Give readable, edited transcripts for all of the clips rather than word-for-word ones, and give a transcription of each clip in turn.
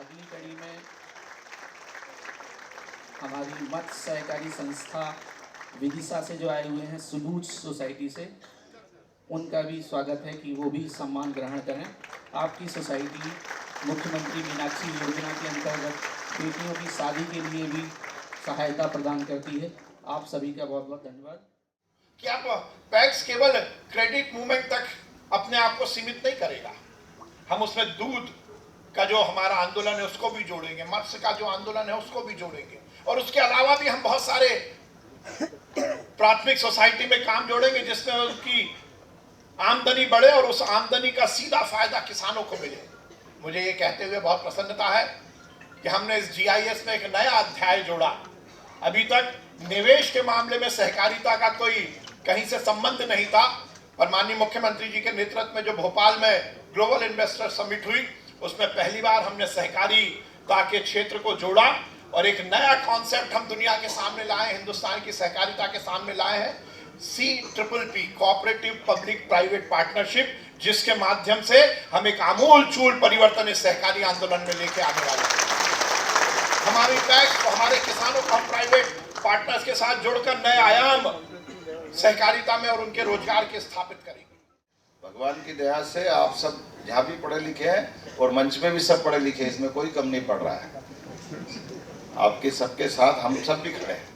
अगली कड़ी में हमारी मत्स्य सहकारी संस्था विदिशा से जो आए हुए हैं सुलूज सोसाइटी से, उनका भी स्वागत है कि वो भी सम्मान ग्रहण करें। आपकी सोसाइटी मुख्यमंत्री मीनाक्षी योजना के अंतर्गत बेटियों की शादी के लिए भी सहायता प्रदान करती है। आप सभी का बहुत बहुत धन्यवाद। कि आप पैक्स केवल क्रेडिट मूवमेंट तक अपने आप को सीमित नहीं करेगा, हम उसमें दूध का जो हमारा आंदोलन है उसको भी जोड़ेंगे, मत्स्य का जो आंदोलन है उसको भी जोड़ेंगे, और उसके अलावा भी हम बहुत सारे प्राथमिक सोसाइटी में काम जोड़ेंगे जिसमें उनकी आमदनी बढ़े और उस आमदनी का सीधा फायदा किसानों को मिले। मुझे ये कहते हुए बहुत प्रसन्नता है कि हमने इस जीआईएस में एक नया अध्याय जोड़ा। अभी तक निवेश के मामले में सहकारिता का कोई कहीं से संबंध नहीं था, पर माननीय मुख्यमंत्री जी के नेतृत्व में जो भोपाल में ग्लोबल इन्वेस्टर समिट हुई उसमें पहली बार हमने सहकारिता के क्षेत्र को जोड़ा और एक नया कॉन्सेप्ट हम दुनिया के सामने लाए, हिंदुस्तान की सहकारिता के सामने लाए हैं, CPPP cooperative public private partnership, जिसके माध्यम से हम एक आमूल चूल परिवर्तन इस सहकारी आंदोलन में लेके आने वाले हैं। हमारी टैक्स हमारे किसानों को हम प्राइवेट पार्टनर्स के साथ जोड़कर नए आयाम सहकारिता में और उनके रोजगार के स्थापित करेंगे। भगवान की दया से आप सब यहाँ भी पढ़े लिखे हैं और मंच में भी सब पढ़े लिखे हैं, इसमें कोई कम नहीं पड़ रहा है। आपके सबके साथ हम सब भी खड़े हैं,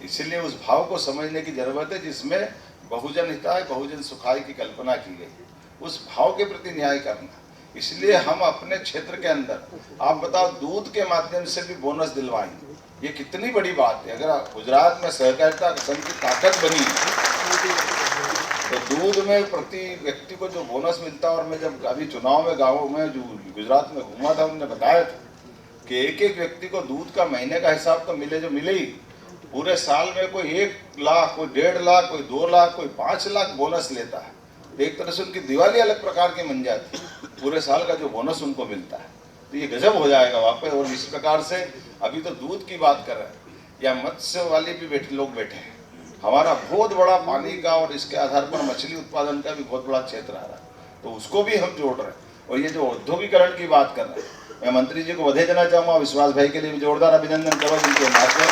इसीलिए उस भाव को समझने की जरूरत है जिसमें बहुजन हिताय बहुजन सुखाय की कल्पना की गई, उस भाव के प्रति न्याय करना। इसलिए हम अपने क्षेत्र के अंदर, आप बताओ, दूध के माध्यम से भी बोनस दिलवाएंगे, ये कितनी बड़ी बात है। अगर गुजरात में सहकारिता संघ की ताकत बनी तो दूध में प्रति व्यक्ति को जो बोनस मिलता है, और मैं जब अभी चुनाव में गाँव में जो गुजरात में घूमा था उन्होंने बताया था कि एक एक व्यक्ति को दूध का महीने का हिसाब तो मिले जो मिले ही, पूरे साल में कोई 1 लाख, कोई 1.5 लाख, कोई 2 लाख, कोई 5 लाख बोनस लेता है। एक तरह से उनकी दिवाली अलग प्रकार की बन जाती है, पूरे साल का जो बोनस उनको मिलता है, तो ये गजब हो जाएगा वापस। और इस प्रकार से अभी तो दूध की बात कर रहे हैं, या मत्स्य वाले भी लोग बैठे हैं, हमारा बहुत बड़ा पानी का और इसके आधार पर मछली उत्पादन का भी बहुत बड़ा क्षेत्र आ रहा है, तो उसको भी हम जोड़ रहे हैं। और ये जो औद्योगिकरण की बात कर रहे हैं, मैं मंत्री जी को बधाई देना चाहूँगा, विश्वास भाई के लिए भी जोरदार अभिनंदन करूँ, जिनके माध्यम